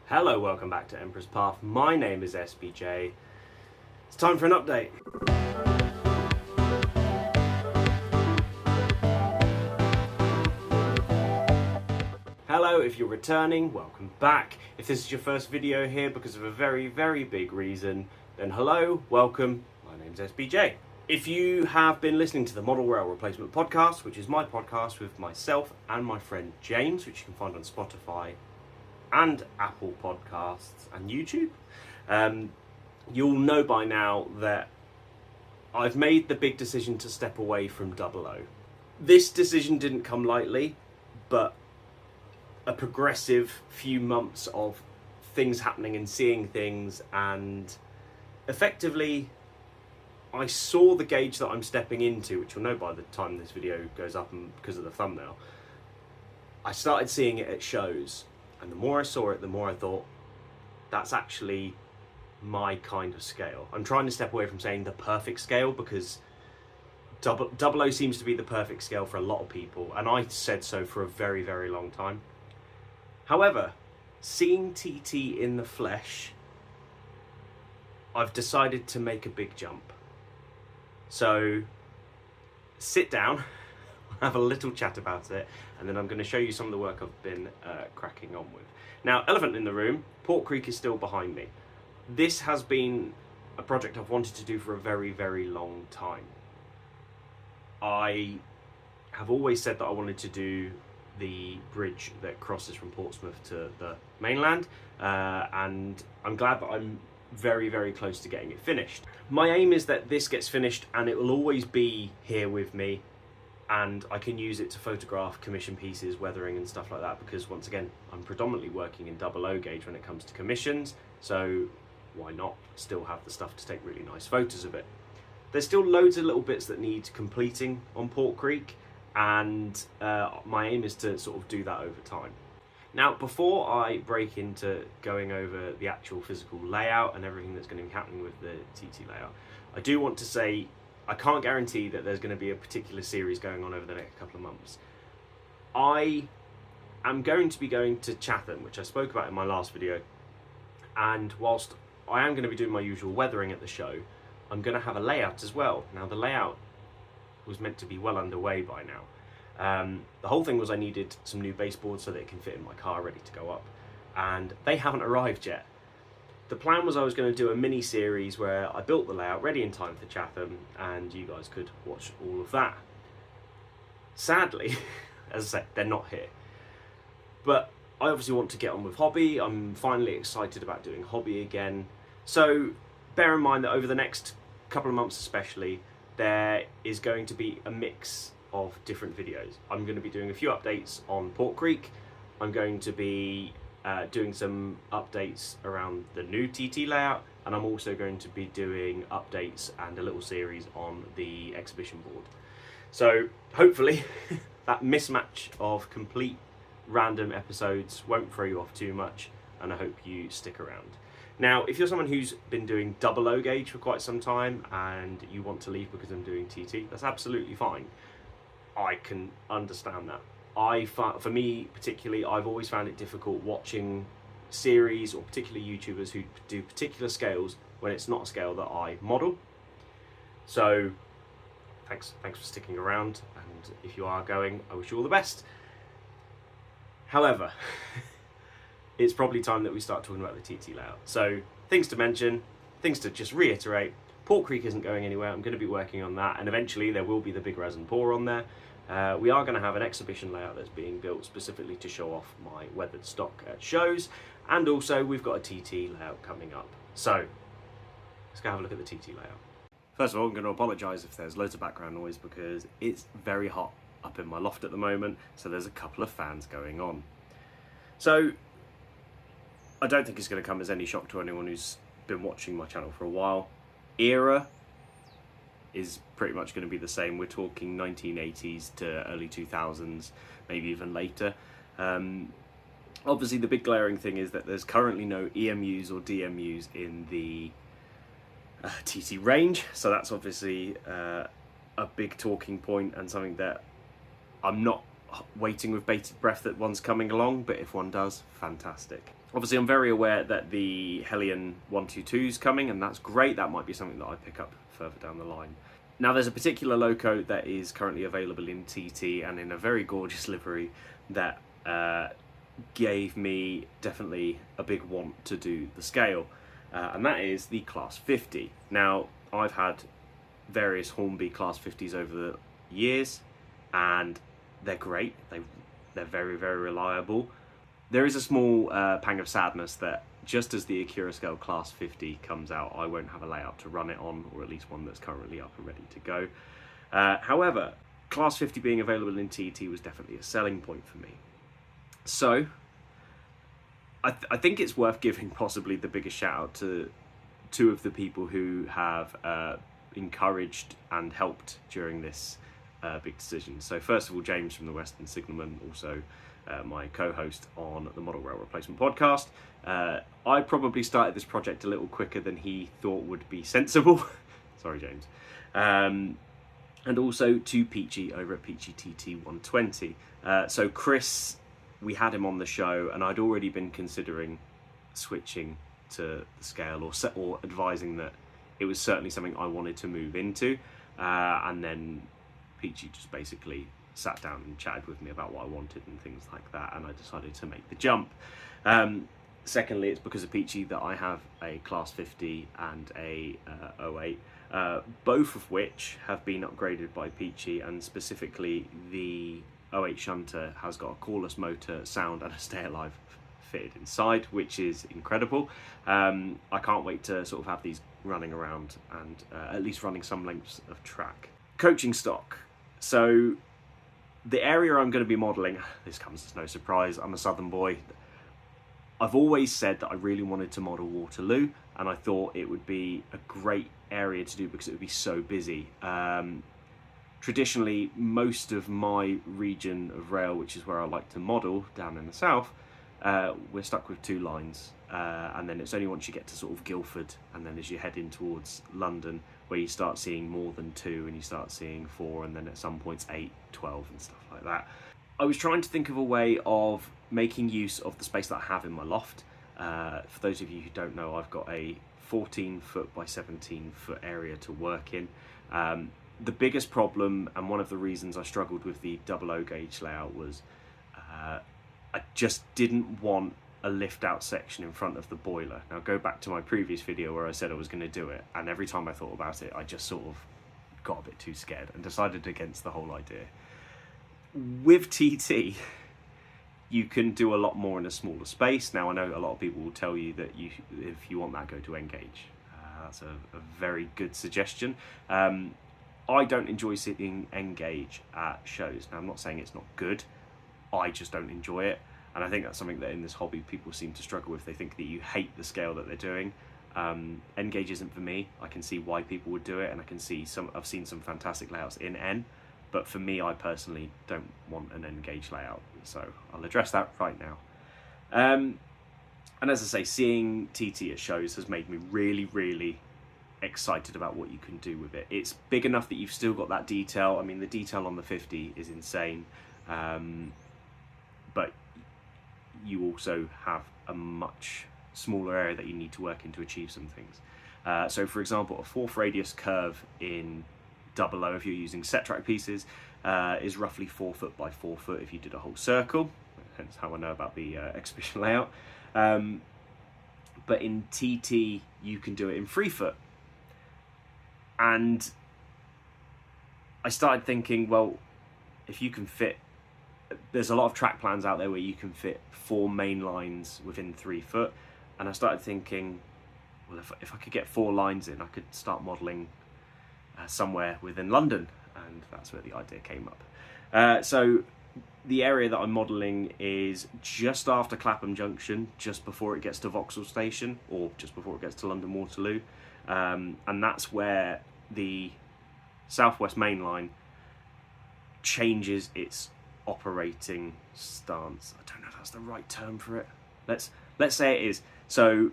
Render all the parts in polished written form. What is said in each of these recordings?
Hello, welcome back to Emperor's Path. My name is SBJ. It's time for an update. Hello, if you're returning, welcome back. If this is your first video here because of a very, very big reason, then hello, welcome. My name's SBJ. If you have been listening to the Model Rail Replacement Podcast, which is my podcast with myself and my friend James, which you can find on Spotify and Apple Podcasts and YouTube, you'll know by now that I've made the big decision to step away from Double O. This decision didn't come lightly, but a progressive few months of things happening and seeing things, and effectively I saw the gauge that I'm stepping into, which you'll know by the time this video goes up and because of the thumbnail. I started seeing it at shows, and the more I saw it, the more I thought, that's actually my kind of scale. I'm trying to step away from saying the perfect scale, because Double O seems to be the perfect scale for a lot of people, and I said so for a very, very long time. However, seeing TT in the flesh, I've decided to make a big jump. So, sit down, have a little chat about it, and then I'm going to show you some of the work I've been cracking on with. Now, elephant in the room, Port Creek is still behind me. This has been a project I've wanted to do for a very, very long time. I have always said that I wanted to do the bridge that crosses from Portsmouth to the mainland, and I'm glad that I'm very, very close to getting it finished. My aim is that this gets finished and it will always be here with me, and I can use it to photograph commission pieces, weathering and stuff like that, because once again, I'm predominantly working in Double O gauge when it comes to commissions, so why not still have the stuff to take really nice photos of it. There's still loads of little bits that need completing on Port Creek, and my aim is to sort of do that over time. Now, before I break into going over the actual physical layout and everything that's going to be happening with the TT layout, I do want to say I can't guarantee that there's going to be a particular series going on over the next couple of months. I am going to be going to Chatham, which I spoke about in my last video, and whilst I am going to be doing my usual weathering at the show, I'm going to have a layout as well. Now, the layout was meant to be well underway by now. The whole thing was I needed some new baseboards so that it can fit in my car ready to go up, and they haven't arrived yet. The plan was I was going to do a mini series where I built the layout ready in time for Chatham, and you guys could watch all of that. Sadly, as I said, they're not here. But I obviously want to get on with hobby. I'm finally excited about doing hobby again. So bear in mind that over the next couple of months especially, there is going to be a mix of different videos. I'm going to be doing a few updates on Port Creek. I'm going to be doing some updates around the new TT layout, and I'm also going to be doing updates and a little series on the exhibition board. So hopefully that mismatch of complete random episodes won't throw you off too much, and I hope you stick around. Now, if you're someone who's been doing Double O gauge for quite some time and you want to leave because I'm doing TT, that's absolutely fine. I can understand that. For me particularly, I've always found it difficult watching series or particularly YouTubers who do particular scales when it's not a scale that I model. So thanks for sticking around, and if you are going, I wish you all the best. However, it's probably time that we start talking about the TT layout. So things to mention, things to just reiterate. Port Creek isn't going anywhere. I'm going to be working on that, and eventually there will be the big resin pour on there. We are going to have an exhibition layout that's being built specifically to show off my weathered stock at shows, and also we've got a TT layout coming up. So let's go have a look at the TT layout. First of all, I'm going to apologise if there's loads of background noise because it's very hot up in my loft at the moment, so there's a couple of fans going on. So I don't think it's going to come as any shock to anyone who's been watching my channel for a while. Era is pretty much going to be the same. We're talking 1980s to early 2000s, maybe even later. Obviously the big glaring thing is that there's currently no EMUs or DMUs in the TT range, so that's obviously a big talking point and something that I'm not waiting with bated breath that one's coming along, but if one does, fantastic. Obviously, I'm very aware that the Hellion 122 is coming, and that's great. That might be something that I pick up further down the line. Now, there's a particular loco that is currently available in TT and in a very gorgeous livery that gave me definitely a big want to do the scale, and that is the Class 50. Now, I've had various Hornby Class 50s over the years, and they're great. They're very, very reliable. There is a small pang of sadness that just as the Akira Scale Class 50 comes out, I won't have a layout to run it on, or at least one that's currently up and ready to go. However, Class 50 being available in TT was definitely a selling point for me. So, I think it's worth giving possibly the biggest shout out to two of the people who have encouraged and helped during this big decision. So first of all, James from the Western Signalman, also my co-host on the Model Rail Replacement podcast. I probably started this project a little quicker than he thought would be sensible. Sorry, James. And also to Peachy over at Peachy TT 120. So Chris, we had him on the show, and I'd already been considering switching to the scale, or advising that it was certainly something I wanted to move into. And then Peachy just basically sat down and chatted with me about what I wanted and things like that, and I decided to make the jump. Secondly, it's because of Peachy that I have a Class 50 and a 08, both of which have been upgraded by Peachy, and specifically the 08 shunter has got a cordless motor, sound and a stay alive fitted inside, which is incredible. I can't wait to sort of have these running around and at least running some lengths of track. Coaching stock. So the area I'm going to be modelling, this comes as no surprise, I'm a southern boy. I've always said that I really wanted to model Waterloo, and I thought it would be a great area to do because it would be so busy. Traditionally, most of my region of rail, which is where I like to model down in the south, we're stuck with 2 lines, and then it's only once you get to sort of Guildford and then as you head in towards London where you start seeing more than 2, and you start seeing 4, and then at some points 8, 12 and stuff like that. I was trying to think of a way of making use of the space that I have in my loft. For those of you who don't know, I've got a 14-foot by 17-foot area to work in. The biggest problem, and one of the reasons I struggled with the 00 gauge layout, was I just didn't want a lift out section in front of the boiler. Now go back to my previous video where I said I was going to do it, and every time I thought about it I just sort of got a bit too scared and decided against the whole idea. With TT, you can do a lot more in a smaller space. Now I know a lot of people will tell you that if you want that, go to N-Gage. That's a very good suggestion. I don't enjoy sitting N-Gage at shows. Now I'm not saying it's not good, I just don't enjoy it, and I think that's something that in this hobby people seem to struggle with. They think that you hate the scale that they're doing. N-Gage isn't for me. I can see why people would do it, and I've seen some fantastic layouts in N, but for me, I personally don't want an N-Gage layout, so I'll address that right now. And as I say, seeing TT at shows has made me really, really excited about what you can do with it. It's big enough that you've still got that detail. I mean, the detail on the 50 is insane, but you also have a much smaller area that you need to work in to achieve some things. So for example, a 4th radius curve in 00, if you're using set track pieces, is roughly 4 foot by 4 foot if you did a whole circle, hence how I know about the exhibition layout. But in TT you can do it in 3 foot, and I started thinking, well, if you can fit, there's a lot of track plans out there where you can fit 4 main lines within 3 foot, and I started thinking, well, if I could get 4 lines in, I could start modelling somewhere within London, and that's where the idea came up. So the area that I'm modelling is just after Clapham Junction, just before it gets to Vauxhall Station, or just before it gets to London Waterloo, and that's where the Southwest Main Line changes its operating stance. I don't know if that's the right term for it. Let's say it is. So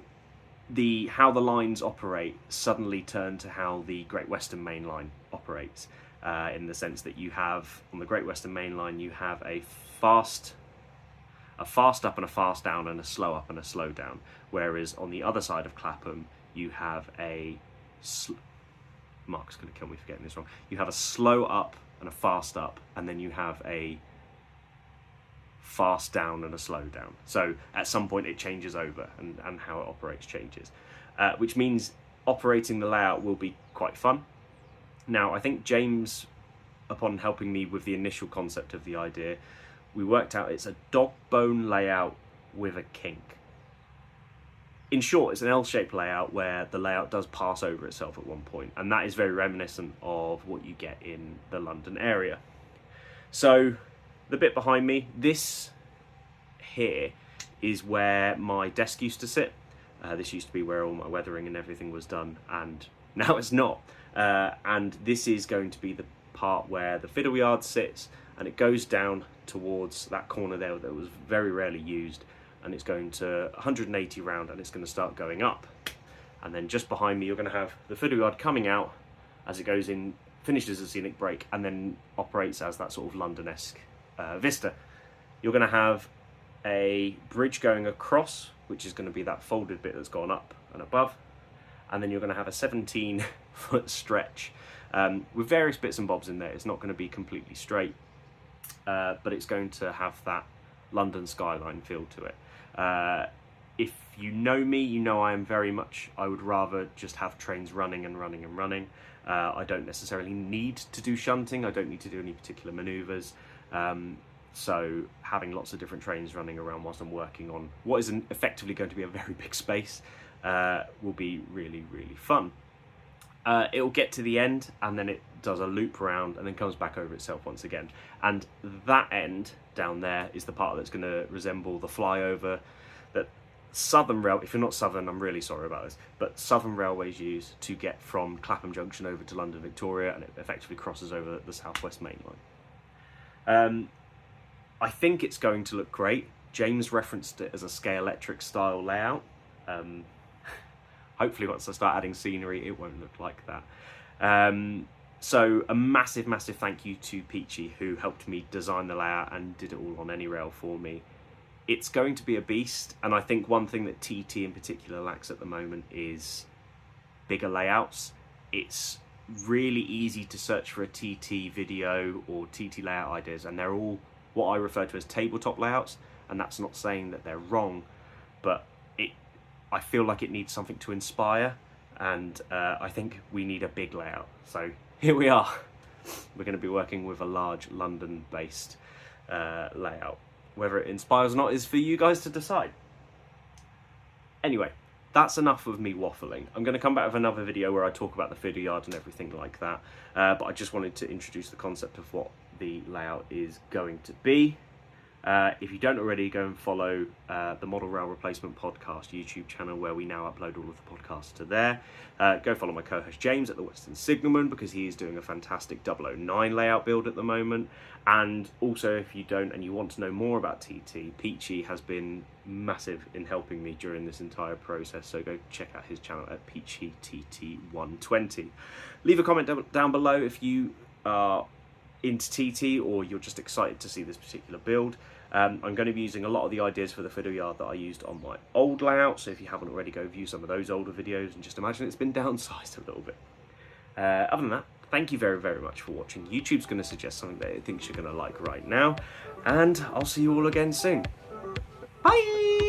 how the lines operate suddenly turn to how the Great Western Main Line operates, in the sense that you have, on the Great Western Main Line, you have a fast a fast up and a fast down and a slow up and a slow down. Whereas on the other side of Clapham, you have a... Mark's going to kill me for getting this wrong. You have a slow up and a fast up, and then you have a fast down and a slow down. So at some point it changes over, and how it operates changes. Which means operating the layout will be quite fun. Now, I think James, upon helping me with the initial concept of the idea, we worked out it's a dog bone layout with a kink. In short, it's an L-shaped layout where the layout does pass over itself at one point, and that is very reminiscent of what you get in the London area. So, the bit behind me, this here is where my desk used to sit. This used to be where all my weathering and everything was done, and now it's not. And this is going to be the part where the fiddle yard sits, and it goes down towards that corner there that was very rarely used, and it's going to 180 round, and it's going to start going up. And then just behind me, you're going to have the fiddle yard coming out as it goes in, finishes a scenic break, and then operates as that sort of London-esque vista. You're going to have a bridge going across, which is going to be that folded bit that's gone up and above, and then you're going to have a 17-foot stretch with various bits and bobs in there. It's not going to be completely straight, but it's going to have that London skyline feel to it. If you know me, you know I would rather just have trains running and running and running. I don't necessarily need to do shunting. I don't need to do any particular manoeuvres. So having lots of different trains running around whilst I'm working on what is effectively going to be a very big space will be really, really fun. It'll get to the end, and then it does a loop round and then comes back over itself once again. And that end down there is the part that's going to resemble the flyover that Southern Rail, if you're not Southern, I'm really sorry about this, but Southern Railways use to get from Clapham Junction over to London Victoria, and it effectively crosses over the South West Main Line. I think it's going to look great. James referenced it as a Scalextric style layout. Hopefully once I start adding scenery, it won't look like that. So a massive, massive thank you to Peachy, who helped me design the layout and did it all on AnyRail for me. It's going to be a beast, and I think one thing that TT in particular lacks at the moment is bigger layouts. It's really easy to search for a TT video or TT layout ideas, and they're all what I refer to as tabletop layouts, and that's not saying that they're wrong, but I feel like it needs something to inspire, and I think we need a big layout. So here we are. We're going to be working with a large London-based layout. Whether it inspires or not is for you guys to decide. Anyway, that's enough of me waffling. I'm going to come back with another video where I talk about the fiddle yard and everything like that, but I just wanted to introduce the concept of what the layout is going to be. If you don't already, go and follow the Model Rail Replacement Podcast YouTube channel, where we now upload all of the podcasts to there. Go follow my co-host James at the Western Signalman, because he is doing a fantastic 009 layout build at the moment. And also, if you don't and you want to know more about TT, Peachy has been massive in helping me during this entire process, so go check out his channel at PeachyTT120. Leave a comment down below if you are into TT or you're just excited to see this particular build. I'm going to be using a lot of the ideas for the fiddle yard that I used on my old layout, so if you haven't already, go view some of those older videos and just imagine it's been downsized a little bit. Other than that, thank you very, very much for watching. YouTube's going to suggest something that it thinks you're going to like right now, and I'll see you all again soon. Bye!